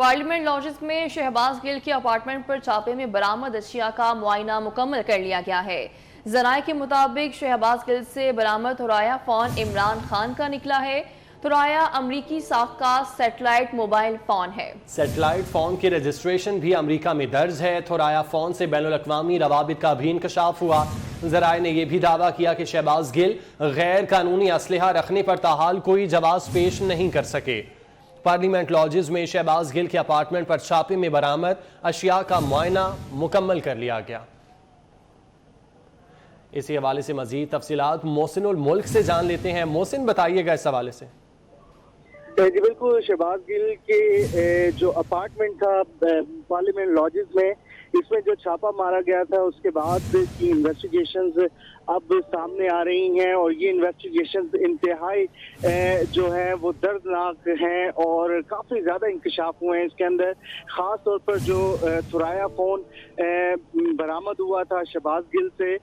Parliament lodges میں شہباز گل کے apartment پر چھاپے میں برآمد اشیاء کا معائنہ مکمل کر لیا گیا ہے۔ ذرائع کے مطابق شہباز گل سے برآمد تھورایا فون عمران خان کا نکلا ہے۔ تھورایا امریکی ساخت کا سیٹلائٹ موبائل فون ہے۔ سیٹلائٹ فون کی رجسٹریشن بھی امریکہ میں درج ہے۔ تھورایا فون سے بین الاقوامی روابط کا بھی انکشاف ہوا۔ ذرائع نے یہ بھی دعویٰ کیا کہ شہباز گل غیر قانونی اسلحہ رکھنے پر تاحال کوئی جواز پیش نہیں کر سکے۔ پارلیمنٹ لاجز میں شہباز گل کے اپارٹمنٹ پر چھاپے میں برآمد اشیاء کا معائنہ مکمل کر لیا گیا۔ اسی حوالے سے مزید تفصیلات محسن الملک سے جان لیتے ہیں۔ محسن بتائیے گا اس حوالے سے۔ جی بالکل، شہباز گل کے جو اپارٹمنٹ تھا پارلیمنٹ لاجز میں، اس میں جو چھاپا مارا گیا تھا اس کے بعد کی انویسٹیگیشنز اب سامنے آ رہی ہیں، اور یہ انویسٹیگیشنز انتہائی جو ہیں وہ دردناک ہیں اور کافی زیادہ انکشاف ہوئے ہیں اس کے اندر۔ خاص طور پر جو تھورایا فون برآمد ہوا تھا شہباز گل سے،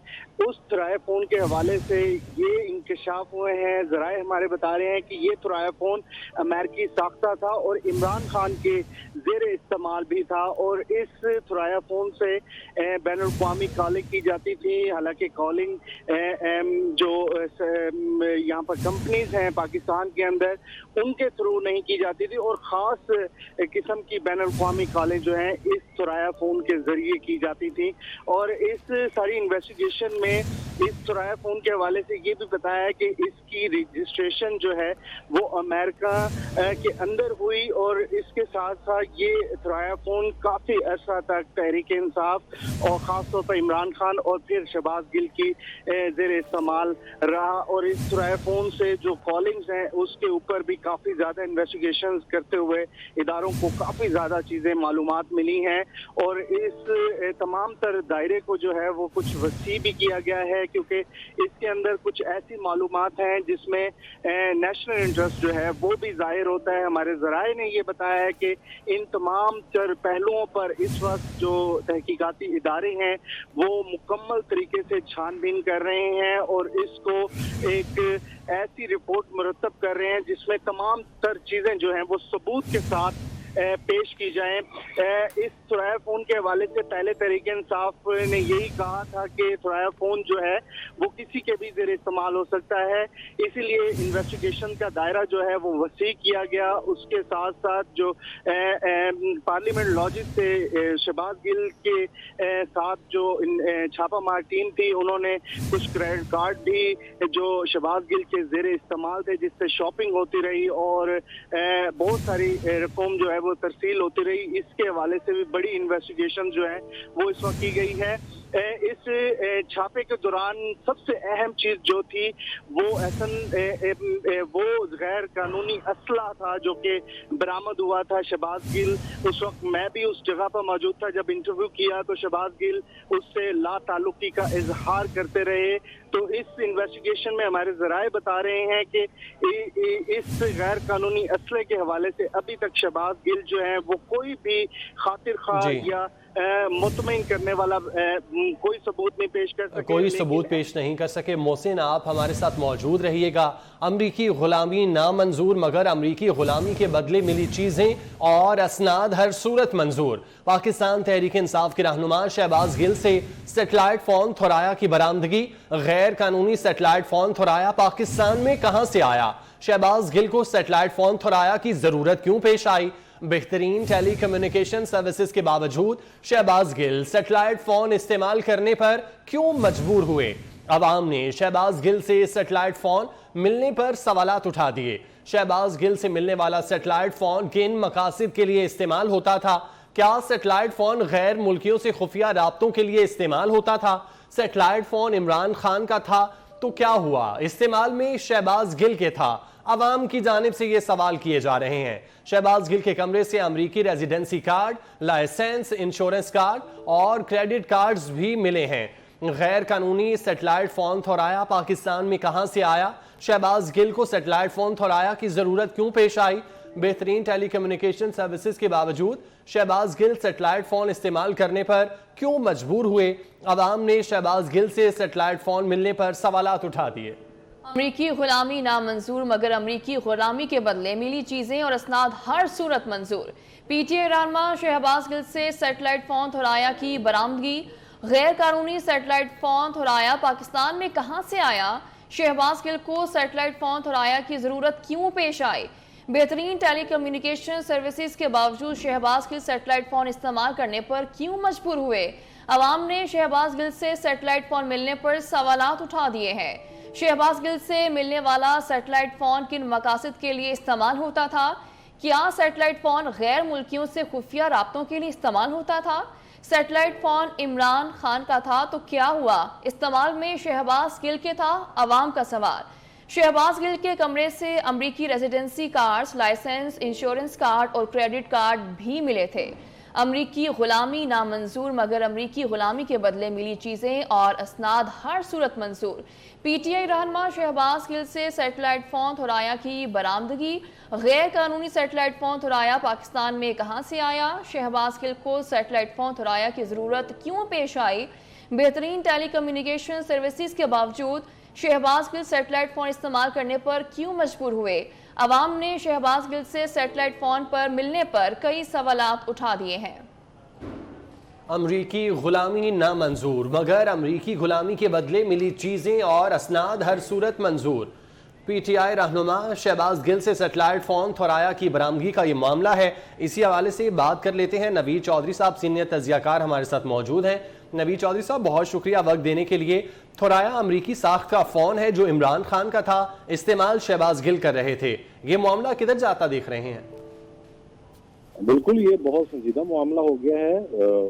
اس تھورایا فون کے حوالے سے یہ انکشاف ہوئے ہیں۔ ذرائع ہمارے بتا رہے ہیں کہ یہ تھورایا فون امریکی ساختہ تھا اور عمران خان کے زیر استعمال بھی تھا، اور اس تھورایا فون سے بین الاقوامی کالنگ کی جاتی تھی۔ حالانکہ کالنگ جو یہاں پر کمپنیز ہیں پاکستان کے اندر، ان کے تھرو نہیں کی جاتی تھی، اور خاص قسم کی بین الاقوامی کالیں جو ہیں اس تھورایا فون کے ذریعے کی جاتی تھی۔ اور اس ساری انویسٹیگیشن میں اس تھورایا فون کے حوالے سے یہ بھی بتایا ہے کہ اس کی رجسٹریشن جو ہے وہ امریکہ کے اندر ہوئی، اور اس کے ساتھ ساتھ یہ تھورایا فون کافی عرصہ تک تحریک انصاف اور خاص طور پر عمران خان اور پھر شہباز گل کی زیر استعمال رہا۔ اور اس تھورایا فون سے جو کالنگز ہیں اس کے اوپر بھی کافی زیادہ انویسٹیگیشنز کرتے ہوئے اداروں کو کافی زیادہ چیزیں معلومات ملی ہیں، اور اس تمام تر دائرے کو جو ہے وہ کچھ وسیع بھی کیا گیا ہے، کیونکہ اس کے اندر کچھ ایسی معلومات ہیں جس میں نیشنل انٹرسٹ جو ہے وہ بھی ظاہر ہوتا ہے۔ ہمارے ذرائع نے یہ بتایا ہے کہ ان تمام تر پہلوؤں پر اس وقت جو تحقیقاتی ادارے ہیں وہ مکمل طریقے سے چھان بین کر رہے ہیں، اور اس کو ایک ایسی رپورٹ مرتب کر رہے ہیں جس میں تمام تر چیزیں جو ہیں وہ ثبوت کے ساتھ پیش کی جائیں۔ اس تھورایا فون کے حوالے سے پہلے تحریک انصاف نے یہی کہا تھا کہ تھورایا فون جو ہے وہ کسی کے بھی زیر استعمال ہو سکتا ہے، اسی لیے انویسٹیگیشن کا دائرہ جو ہے وہ وسیع کیا گیا۔ اس کے ساتھ ساتھ جو پارلیمنٹ لاجز سے شہباز گل کے ساتھ جو چھاپا مار ٹیم تھی، انہوں نے کچھ کریڈٹ کارڈ بھی جو شہباز گل کے زیر استعمال تھے جس سے شاپنگ ہوتی رہی، اور بہت ساری رقم جو ہے وہ ترسیل ہوتی رہی، اس کے حوالے سے بھی بڑی انویسٹیگیشن جو ہے وہ اس وقت کی گئی ہے۔ اس چھاپے کے دوران سب سے اہم چیز جو تھی وہ غیر قانونی اسلحہ تھا جو کہ برآمد ہوا تھا۔ شہباز گل اس وقت میں بھی اس جگہ پر موجود تھا جب انٹرویو کیا، تو شہباز گل اس سے لا تعلقی کا اظہار کرتے رہے۔ تو اس انویسٹیگیشن میں ہمارے ذرائع بتا رہے ہیں کہ اس غیر قانونی اسلحے کے حوالے سے ابھی تک شہباز گل جو ہیں وہ کوئی بھی خاطر خواہ یا مطمئن کرنے والا کوئی ثبوت نہیں پیش کر سکے۔ محسن، آپ ہمارے ساتھ موجود رہیے گا۔ امریکی غلامی نامنظور، مگر امریکی غلامی کے بدلے ملی چیزیں اور اسناد ہر صورت منظور۔ پاکستان تحریک انصاف کے رہنما شہباز گل سے سیٹلائٹ فون تھورایا کی برآمدگی۔ غیر قانونی سیٹلائٹ فون تھورایا پاکستان میں کہاں سے آیا؟ شہباز گل کو سیٹلائٹ فون تھورایا کی ضرورت کیوں پیش آئی؟ بہترین ٹیلی کمیونیکیشن سروسز کے باوجود شہباز گل سیٹلائٹ فون استعمال کرنے پر کیوں مجبور ہوئے؟ عوام نے شہباز گل سے سیٹلائٹ فون ملنے پر سوالات اٹھا دیے۔ شہباز گل سے ملنے والا سیٹلائٹ فون کن مقاصد کے لیے استعمال ہوتا تھا؟ کیا سیٹلائٹ فون غیر ملکیوں سے خفیہ رابطوں کے لیے استعمال ہوتا تھا؟ سیٹلائٹ فون عمران خان کا تھا تو کیا ہوا استعمال میں شہباز گل کے تھا؟ عوام کی جانب سے یہ سوال کیے جا رہے ہیں۔ شہباز گل کے کمرے سے امریکی residency card, licence, insurance card اور کریڈٹ کارڈز بھی ملے ہیں۔ غیر قانونی سیٹلائٹ فون تھورایا پاکستان میں کہاں سے آیا؟ شہباز گل کو سیٹلائٹ فون تھورایا کی ضرورت کیوں پیش آئی؟ بہترین ٹیلی کمیونیکیشن سروسز کے باوجود شہباز گل سیٹلائٹ فون استعمال کرنے پر کیوں مجبور ہوئے؟ عوام نے شہباز گل سے سیٹلائٹ فون ملنے پر سوالات اٹھا دیے۔ अमरीकी गुलामी नामंजूर मगर अमरीकी गुलामी के बदले मिली चीजें और असनाद हर सूरत मंजूर। पीटीआई रहनुमा शहबाज गिल से सैटेलाइट फोन थोराया की बरामदगी। गैर कानूनी सैटेलाइट फोन थोराया पाकिस्तान में कहां से आया? शहबाज गिल को सैटेलाइट फोन थोराया की जरूरत क्यों पेश आई? बेहतरीन टेली कम्युनिकेशन सर्विसेज के बावजूद शहबाज गिल सैटेलाइट फोन इस्तेमाल करने पर क्यों मजबूर हुए? अवाम ने शहबाज गिल से सैटेलाइट फोन मिलने पर सवालात उठा दिए हैं। शहबाज गिल से मिलने वाला सैटेलाइट फोन किन मकासद के लिए इस्तेमाल होता था? क्या सैटेलाइट फोन गैर मुल्कियों से खुफिया राब्तों के लिए इस्तेमाल होता था? सैटेलाइट फोन इमरान खान का था तो क्या हुआ? इस्तेमाल में शहबाज गिल के था? अवाम का सवाल। शहबाज गिल के कमरे से अमरीकी residency cards, licence, insurance card और क्रेडिट कार्ड भी मिले थे। अमरीकी गुलामी नामंजूर मगर अमरीकी गुलामी के बदले मिली चीजें और असनाद हर सूरत मंजूर। पीटीआई रहनुमा शहबाज गिल से सैटेलाइट फोन थोराया की बरामदगी। गैर कानूनी सैटेलाइट फोन थोराया पाकिस्तान में कहां से आया? शहबाज गिल को सैटेलाइट फोन थोराया की जरूरत क्यों पेश आई? बेहतरीन टेली कम्युनिकेशन सर्विसेज के बावजूद शहबाज गिल सैटेलाइट फोन इस्तेमाल करने पर क्यों मजबूर हुए? अवाम ने शहबाज गिल से सैटेलाइट फोन पर मिलने पर कई सवालात उठा दिए हैं। अमरीकी गुलामी नामंजूर मगर अमरीकी गुलामी के बदले मिली चीज़ें और असनाद हर सूरत मंजूर। पीटीआई रहनुमा शहबाज गिल से सैटेलाइट फोन थोराया की बरामदगी का ये मामला है। इसी हवाले से बात कर लेते हैं। नवीद चौधरी साहब सीनियर तजियाकार हमारे साथ मौजूद हैं। नवीद चौधरी साहब, बहुत शुक्रिया वक्त देने के लिए। थोराया अमरीकी साख्त का फोन है जो इमरान खान का था, इस्तेमाल शहबाज गिल कर रहे थे। ये मामला किधर जाता देख रहे हैं? बिल्कुल, ये बहुत संजीदा मामला हो गया है।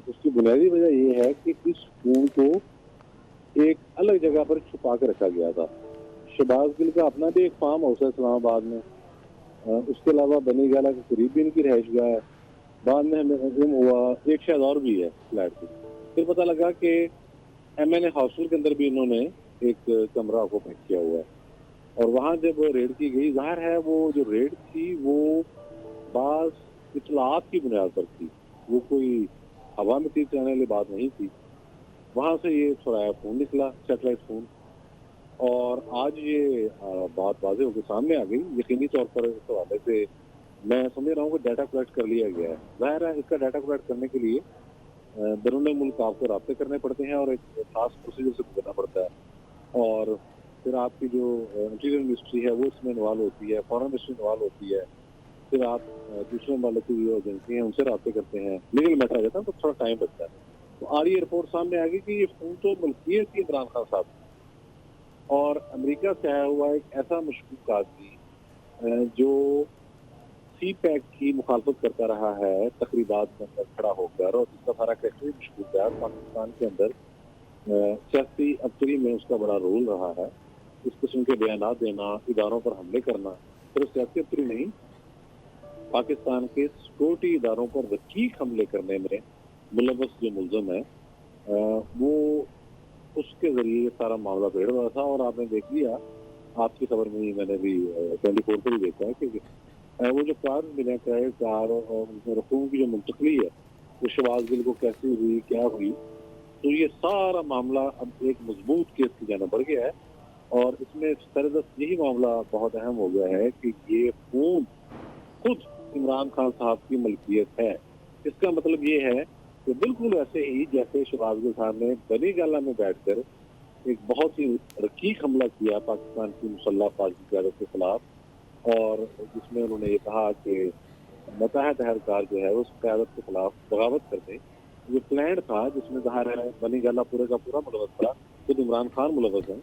उसकी बुनियादी वजह ये है कि इस फोन को एक अलग जगह पर छुपा के रखा गया था। शहबाज गिल का अपना भी एक फार्म हाउस है इस्लामाबाद में, उसके अलावा बनी गाला के करीब भी इनकी रहायशगाह है। बाद में हमें मालूम हुआ एक शायद और भी है फ्लैट की। फिर पता लगा कि MNA हॉस्टल के अंदर भी इन्होंने एक कमरा ऑक्यूपाई किया हुआ है। और वहाँ जब रेड की गई, जाहिर है वो जो रेड थी वो बाज इतलात की बुनियाद पर थी, वो कोई हवा में तीर चलाने वाली बात नहीं थी। वहाँ से ये थोड़ा फोन निकला, सैटेलाइट फोन, और आज ये बात वाज़ेह होकर सामने आ गई। यकीनी तौर पर इस हवाले से मैं समझ रहा हूँ कि डाटा कलेक्ट कर लिया गया है। जाहिर है इसका डाटा कलेक्ट करने के लिए बैरून मुल्क आपको राब्ते करने पड़ते हैं और एक खास प्रोसीजर से गुजरना पड़ता है। और फिर आपकी जो इंटीरियर मिनिस्ट्री है वो इसमें इन्वॉल्व होती है, फॉरेन मिनिस्ट्री इन्वॉल्व होती है। फिर आप दूसरे मुल्क की जो एजेंसी हैं उनसे राब्ते करते हैं, लीगल मैटर आ जाता है तो थोड़ा टाइम लगता है। तो आज ये रिपोर्ट सामने आ गई कि ये फोन तो मलकियत थी इमरान खान साहब और अमेरिका से आया हुआ एक ऐसा मशकूक आदमी जो CPAC की मुखालफत करता रहा है तकरीबात के अंदर खड़ा होकर, और जिसका सारा कैरेक्टर मशकूक है। पाकिस्तान के अंदर सियासी अबतरी में उसका बड़ा रोल रहा है। इस किस्म के बयान देना, इदारों पर हमले करना, सिर्फ सियासी अबतरी नहीं, पाकिस्तान के सिक्योरिटी इदारों पर रकीक हमले करने में मुलव्वस जो मुल्ज़म है वो उसके जरिए ये सारा मामला बेड़ रहा था। और आपने देख लिया, आपकी खबर में मैंने भी 24 पर ही देखा है कि वो जो कार मिले क्रेडिट कार और रकूम की जो मुंतकली है वो शहबाज गिल को कैसे हुई, क्या हुई, तो ये सारा मामला अब एक मजबूत केस की जाना बढ़ गया है। और इसमें सरदस्त यही मामला बहुत अहम हो गया है कि ये फोन खुद इमरान खान साहब की मलकियत है। इसका मतलब ये है कि बिल्कुल ऐसे ही जैसे शहबाज गिल साहब ने बनी गाला में बैठकर एक बहुत ही रकीक हमला किया पाकिस्तान की मुसल्लह फौज की क़यादत के खिलाफ, और जिसमें उन्होंने ये कहा कि मुत्तहद अहलकार जो है उस क़यादत के खिलाफ बगावत कर दें। ये प्लान था जिसमें ज़ाहिर है बनी गाला पूरे का पूरा मुलव्वस था, खुद इमरान खान मुलव्वस हैं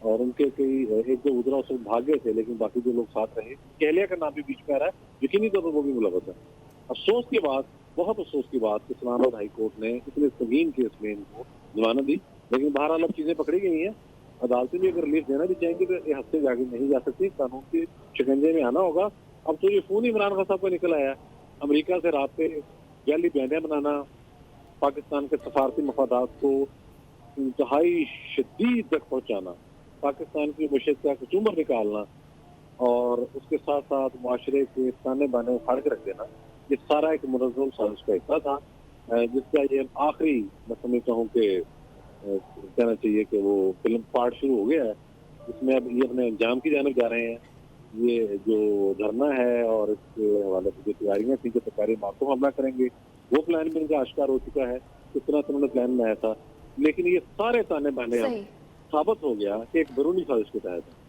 और उनके कई एक दो उधरा उस वक्त भाग गए थे, लेकिन बाकी जो लोग साथ रहे, कहलिया का नाम भी बीच में आ रहा है, यकीनी तौर पर वो भी मुलव्वस है। अफसोस की बात, बहुत अफसोस की बात, इस्लामाबाद हाई कोर्ट ने इतने संगीन केस में इनको जमानत दी, लेकिन बहरहाल अब चीजें पकड़ी गई हैं। अदालतें भी अगर रिलीफ देना भी चाहेंगे तो ये हफ्ते आगे नहीं जा सकती, कानून के शिकंजे में आना होगा। अब तो ये फोन इमरान खान साहब का निकल आया, अमेरिका से रास्ते जाली बयानियां बनाना, पाकिस्तान के सफारती मफादात को इंतहाई शदीद तक पहुँचाना, पाकिस्तान की मशहद का कचूमर निकालना और उसके साथ साथ मुआशरे के ताने बाने उखाड़ के रख देना, ये सारा एक मुनज़्ज़म साजिश का हिस्सा था, जिसका ये आखिरी मैं समझता हूँ कि कहना चाहिए कि वो फिल्म पार्ट शुरू हो गया है। اس میں اب یہ اپنے انجام کی جانب جا رہے ہیں. یہ جو دھرنا ہے اور اس کے حوالے سے جو تیاریاں تھیں کہ سرکاری عمارتوں پر حملہ کریں گے، وہ پلان بھی ان کا آشکار ہو چکا ہے. اس طرح سے انہوں نے پلان بنایا تھا، لیکن یہ سارے تانے بانے اب ثابت ہو گیا کہ ایک بیرونی سازش کے تحت ہے.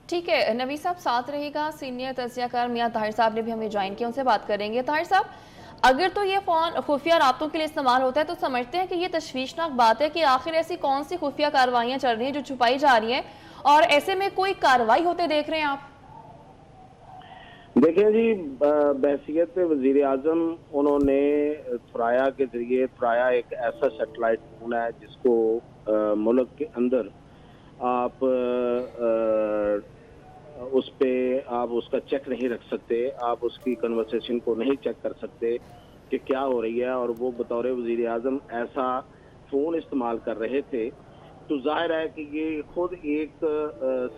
ٹھیک ہے نوید صاحب ساتھ رہے گا. سینئر تجزیہ کار میاں طاہر صاحب نے بھی ہمیں جوائن کیا، ان سے بات کریں گے. طاہر صاحب، اگر تو یہ فون خفیہ رابطوں کے لیے استعمال ہوتا ہے تو سمجھتے ہیں کہ یہ تشویشناک بات ہے کہ آخر ایسی کون سی خفیہ کارروائیاں چل رہی ہیں جو چھپائی جا رہی ہیں، اور ایسے میں کوئی کارروائی ہوتے دیکھ رہے ہیں آپ؟ دیکھیں جی، بحیثیت وزیر اعظم انہوں نے تھرایا کے ذریعے، تھرایا ایک ایسا سیٹلائٹ فون ہے جس کو ملک کے اندر آپ اس پہ آپ اس کا چیک نہیں رکھ سکتے، آپ اس کی کنورسیشن کو نہیں چیک کر سکتے کہ کیا ہو رہی ہے، اور وہ بطور وزیر اعظم ایسا فون استعمال کر رہے تھے. تو ظاہر ہے کہ یہ خود ایک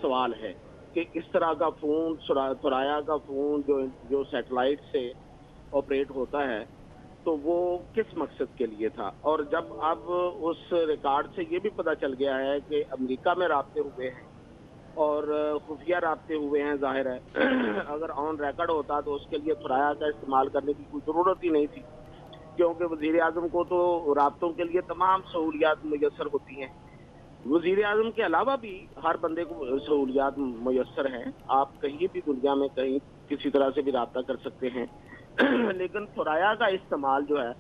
سوال ہے کہ اس طرح کا فون، تھرایا کا فون جو سیٹلائٹ سے آپریٹ ہوتا ہے، تو وہ کس مقصد کے لیے تھا. اور جب اب اس ریکارڈ سے یہ بھی پتہ چل گیا ہے کہ امریکہ میں رابطے ہوئے ہیں اور خفیہ رابطے ہوئے ہیں، ظاہر ہے اگر آن ریکارڈ ہوتا تو اس کے لیے تھرایا کا استعمال کرنے کی کوئی ضرورت ہی نہیں تھی، کیونکہ وزیر اعظم کو تو رابطوں کے لیے تمام سہولیات میسر ہوتی ہیں. وزیر اعظم کے علاوہ بھی ہر بندے کو سہولیات میسر ہیں، آپ کہیں بھی دنیا میں کہیں کسی طرح سے بھی رابطہ کر سکتے ہیں. لیکن تھرایا کا استعمال جو ہے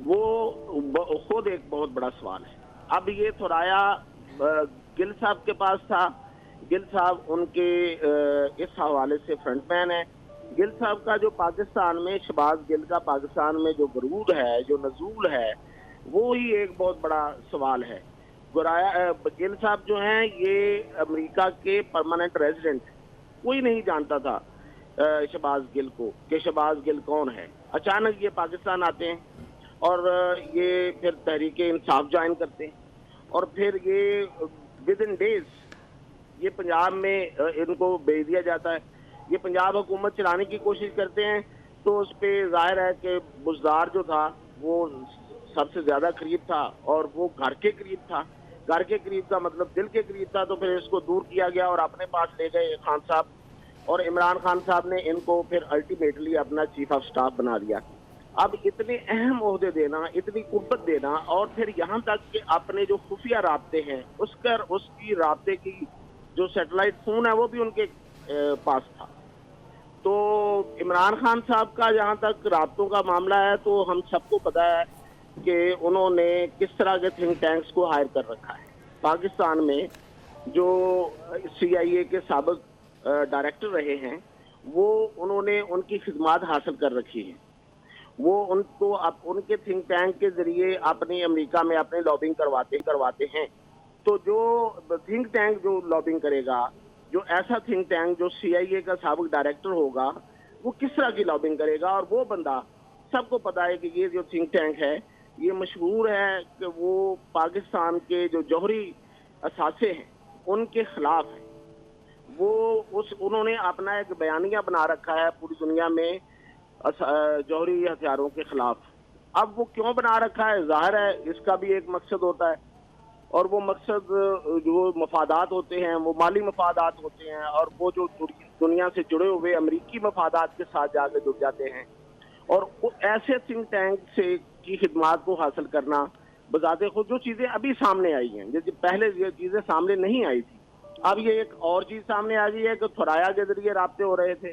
وہ خود ایک بہت بڑا سوال ہے. اب یہ تھرایا گل صاحب کے پاس تھا، گل صاحب ان کے اس حوالے سے فرنٹ مین ہے. گل صاحب کا جو پاکستان میں، شہباز گل کا پاکستان میں جو ورود ہے، جو نزول ہے، وہ ہی ایک بہت بڑا سوال ہے. گل صاحب جو ہیں یہ امریکہ کے پرماننٹ ریزیڈنٹ، کوئی نہیں جانتا تھا شہباز گل کو کہ شہباز گل کون ہے. اچانک یہ پاکستان آتے ہیں اور یہ پھر تحریک انصاف جوائن کرتے ہیں، اور پھر یہ ود ان ڈیز یہ پنجاب میں ان کو بھیج دیا جاتا ہے. یہ پنجاب حکومت چلانے کی کوشش کرتے ہیں، تو اس پہ ظاہر ہے کہ بزدار جو تھا وہ سب سے زیادہ قریب تھا، اور وہ گھر کے قریب تھا. گھر کے قریب کا مطلب دل کے قریب تھا. تو پھر اس کو دور کیا گیا اور اپنے پاس لے گئے خان صاحب، اور عمران خان صاحب نے ان کو پھر الٹیمیٹلی اپنا چیف آف سٹاف بنا دیا. اب اتنے اہم عہدے دینا، اتنی قوت دینا، اور پھر یہاں تک کہ اپنے جو خفیہ رابطے ہیں اس کی رابطے کی جو سیٹلائٹ فون ہے وہ بھی ان کے پاس تھا. تو عمران خان صاحب کا جہاں تک رابطوں کا معاملہ ہے تو ہم سب کو پتہ ہے کہ انہوں نے کس طرح کے تھنک ٹینکس کو ہائر کر رکھا ہے. پاکستان میں جو سی آئی اے کے سابق ڈائریکٹر رہے ہیں، وہ انہوں نے ان کی خدمات حاصل کر رکھی ہیں. وہ ان کو ان کے تھنک ٹینک کے ذریعے اپنی امریکہ میں اپنے لابنگ کرواتے ہیں. تو جو تھنک ٹینک جو لابنگ کرے گا، جو ایسا تھنک ٹینک جو سی آئی اے کا سابق ڈائریکٹر ہوگا، وہ کس طرح کی لابنگ کرے گا. اور وہ بندہ، سب کو پتا ہے کہ یہ جو تھنک ٹینک ہے یہ مشہور ہے کہ وہ پاکستان کے جو جوہری اثاثے ہیں ان کے خلاف ہے. انہوں نے اپنا ایک بیانیہ بنا رکھا ہے پوری دنیا میں جوہری ہتھیاروں کے خلاف. اب وہ کیوں بنا رکھا ہے؟ ظاہر ہے اس کا بھی ایک مقصد ہوتا ہے، اور وہ مقصد جو مفادات ہوتے ہیں وہ مالی مفادات ہوتے ہیں، اور وہ جو دنیا سے جڑے ہوئے امریکی مفادات کے ساتھ جا کے جڑ جاتے ہیں. اور ایسے تھنک ٹینک سے کی خدمات کو حاصل کرنا بذات خود، جو چیزیں ابھی سامنے آئی ہیں، جیسے پہلے یہ چیزیں سامنے نہیں آئی تھی، اب یہ ایک اور چیز سامنے آ گئی ہے کہ تھرایا کے ذریعے رابطے ہو رہے تھے.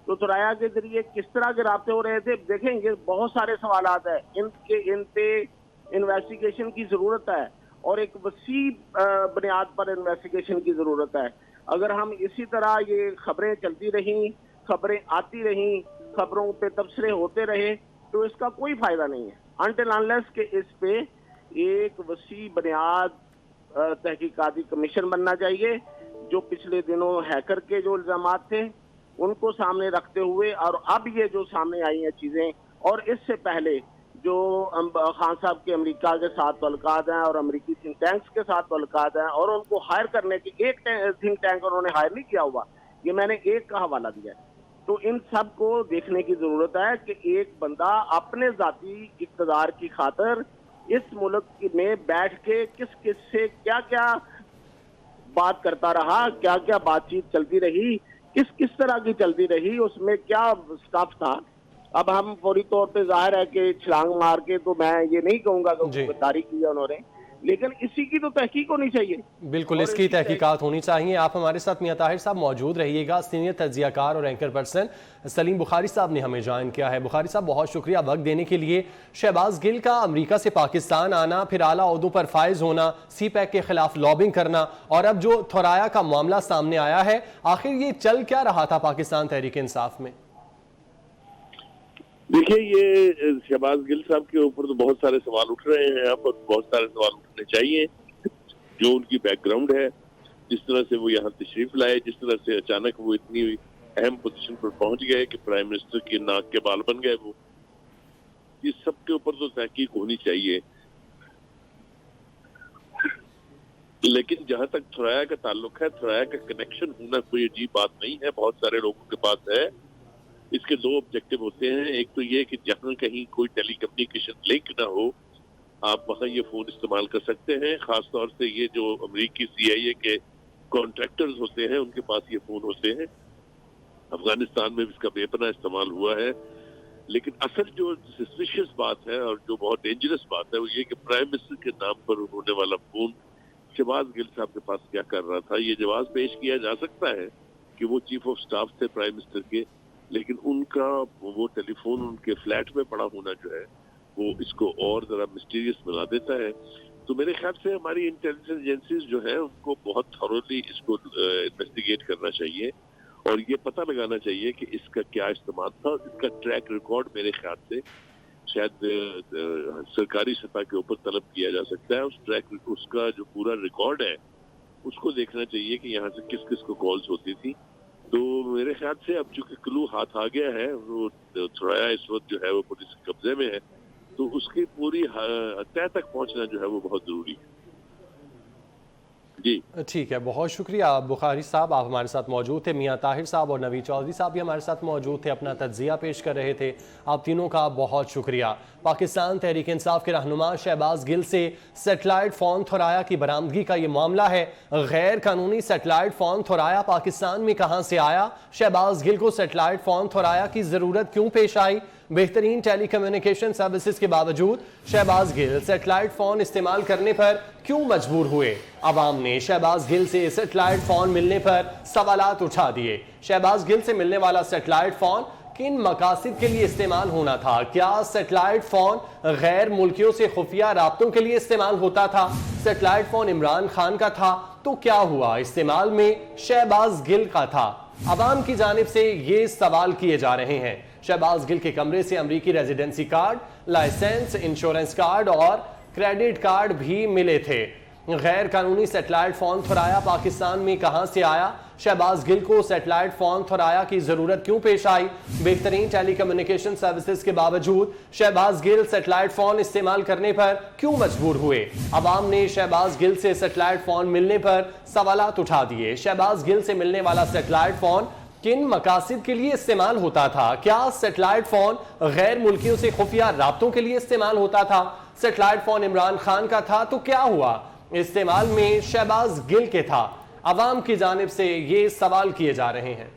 تو تھرایا کے ذریعے کس طرح کے رابطے ہو رہے تھے؟ دیکھیں گے بہت سارے سوالات ہیں، ان پہ انویسٹیگیشن کی ضرورت ہے، اور ایک وسیع بنیاد پر انویسٹیگیشن کی ضرورت ہے. اگر ہم اسی طرح یہ خبریں چلتی رہیں، خبریں آتی رہیں، خبروں پہ تبصرے ہوتے رہے، تو اس کا کوئی فائدہ نہیں ہے until unless کہ اس پہ ایک وسیع بنیاد تحقیقاتی کمیشن بننا چاہیے، جو پچھلے دنوں ہیکر کے جو الزامات تھے ان کو سامنے رکھتے ہوئے، اور اب یہ جو سامنے آئی ہیں چیزیں، اور اس سے پہلے جو خان صاحب کے امریکہ کے ساتھ تعلقات ہیں اور امریکی تھنک ٹینکس کے ساتھ تعلقات ہیں، اور ان کو ہائر کرنے کی ایک تھنک ٹینک انہوں نے ہائر نہیں کیا ہوا، یہ میں نے ایک کا حوالہ دیا ہے. تو ان سب کو دیکھنے کی ضرورت ہے کہ ایک بندہ اپنے ذاتی اقتدار کی خاطر اس ملک میں بیٹھ کے کس سے کیا کیا बात करता रहा, क्या क्या बातचीत चलती रही, किस तरह की चलती रही, उसमें क्या स्टफ था। अब हम पूरी तौर पे जाहिर है कि छलांग मार के तो मैं ये नहीं कहूंगा कि गद्दारी की है उन्होंने, लेकिन इसी की तो तहकीक होनी चाहिए। बिल्कुल, इसकी तहकीकात होनी चाहिए। आप हमारे साथ मियां ताहिर साहब मौजूद रहिएगा। सीनियर तज्जियाकार और एंकर पर्सन सलीम बुखारी साहब ने हमें ज्वाइन किया है। बुखारी साहब, बहुत शुक्रिया वक्त देने के लिए। शहबाज गिल का अमेरिका से पाकिस्तान आना, फिर आला ओहदों पर फायज होना, सी पैक के खिलाफ लॉबिंग करना, और अब जो थोराया का मामला सामने आया है, आखिर ये चल क्या रहा था पाकिस्तान तहरीक इंसाफ में? देखिए, ये शहबाज गिल साहब के ऊपर तो बहुत सारे सवाल उठ रहे हैं, अब बहुत सारे सवाल उठने चाहिए। जो उनकी बैकग्राउंड है, जिस तरह से वो यहाँ तशरीफ लाए, जिस तरह से अचानक वो इतनी अहम पोजीशन पर पहुंच गए कि प्राइम मिनिस्टर की नाक के बाल बन गए, वो इस सब के ऊपर तो तहकीक होनी चाहिए। लेकिन जहां तक थोराया का ताल्लुक है, थोराया का कनेक्शन होना कोई अजीब बात नहीं है, बहुत सारे लोगों के पास है। इसके दो ऑब्जेक्टिव होते हैं। एक तो ये कि जहां कहीं कोई टेली कम्युनिकेशन लिंक ना हो, आप वहां ये फोन इस्तेमाल कर सकते हैं। खासतौर से ये जो अमेरिकी CIA के कॉन्ट्रैक्टर्स होते हैं, उनके पास ये फोन होते हैं। अफगानिस्तान में भी इसका बेपनाह इस्तेमाल हुआ है। लेकिन असल जो सस्पिशियस बात है और जो बहुत डेंजरस बात है, वो ये कि प्राइम मिनिस्टर के नाम पर होने वाला फोन शहबाज गिल साहब के पास क्या कर रहा था। ये जवाब पेश किया जा सकता है कि वो चीफ ऑफ स्टाफ थे प्राइम मिनिस्टर के, लेकिन उनका वो टेलीफोन उनके फ्लैट में पड़ा होना जो है, वो इसको और जरा मिस्टीरियस बना देता है। तो मेरे ख्याल से हमारी इंटेलिजेंस एजेंसीज जो है, उनको बहुत थॉरोली इसको इन्वेस्टिगेट करना चाहिए और ये पता लगाना चाहिए कि इसका क्या इस्तेमाल था। इसका ट्रैक रिकॉर्ड मेरे ख्याल से शायद सरकारी सतह के ऊपर तलब किया जा सकता है। उसका जो पूरा रिकॉर्ड है, उसको देखना चाहिए कि यहाँ से किस किस को कॉल्स होती थी। तो मेरे ख्याल से अब चूंकि क्लू हाथ आ गया है, वो थोराया इस वक्त जो है वो पुलिस के कब्जे में है, तो उसकी पूरी तह तक पहुंचना जो है वो बहुत जरूरी है। जी ठीक है, बहुत शुक्रिया बुखारी साहब, आप हमारे साथ मौजूद थे। मियां ताहिर साहब और नवीद चौधरी साहब भी हमारे साथ मौजूद थे, अपना तज्जिया पेश कर रहे थे। आप तीनों का बहुत शुक्रिया। पाकिस्तान तहरीक इंसाफ के रहनुमा शहबाज गिल से सेटेलाइट फ़ोन थोराया की बरामदगी का ये मामला है। गैर कानूनी सेटेलाइट फ़ोन थोराया पाकिस्तान में कहाँ से आया? शहबाज गिल को सेटेलाइट फ़ोन थोराया की ज़रूरत क्यों पेश आई? बेहतरीन टेली कम्युनिकेशन सर्विसेज के बावजूद शहबाज गिल सेटेलाइट फ़ोन इस्तेमाल करने पर क्यों मजबूर हुए? अवाम ने शहबाज गिल से सेटेलाइट फ़ोन मिलने पर सवालात उठा दिए। शहबाज गिल से मिलने वाला सेटेलाइट फ़ोन किन मकासद के लिए इस्तेमाल होना था? क्या सेटेलाइट फ़ोन गैर मुल्कियों से खुफिया राब्तों के लिए इस्तेमाल होता था? सेटेलाइट फ़ोन इमरान खान का था तो क्या हुआ इस्तेमाल में शहबाज गिल का था? अवाम की जानिब से ये सवाल किए जा रहे हैं। शहबाज गिल के कमरे से अमरीकी residency card, licence, insurance card और क्रेडिट कार्ड भी मिले थे। गैर कानूनी सेटेलाइट फ़ोन थोराया पाकिस्तान में कहां से आया? शहबाज गिल को सेटेलाइट फ़ोन थोराया की ज़रूरत क्यों पेश आई? बेहतरीन टेली कम्युनिकेशन सर्विसेज के बावजूद शहबाज गिल सेटेलाइट फ़ोन इस्तेमाल करने पर क्यों मजबूर हुए? अवाम ने शहबाज गिल से सेटेलाइट फ़ोन मिलने पर सवालात उठा दिए। शहबाज गिल से मिलने वाला सेटेलाइट फ़ोन किन मकासद के लिए इस्तेमाल होता था? क्या सेटेलाइट फ़ोन गैर मुल्कियों से खुफिया राब्तों के लिए इस्तेमाल होता था? सेटेलाइट फ़ोन इमरान खान का था तो क्या हुआ इस्तेमाल में शहबाज गिल के था? अवाम की जानिब से ये सवाल किए जा रहे हैं।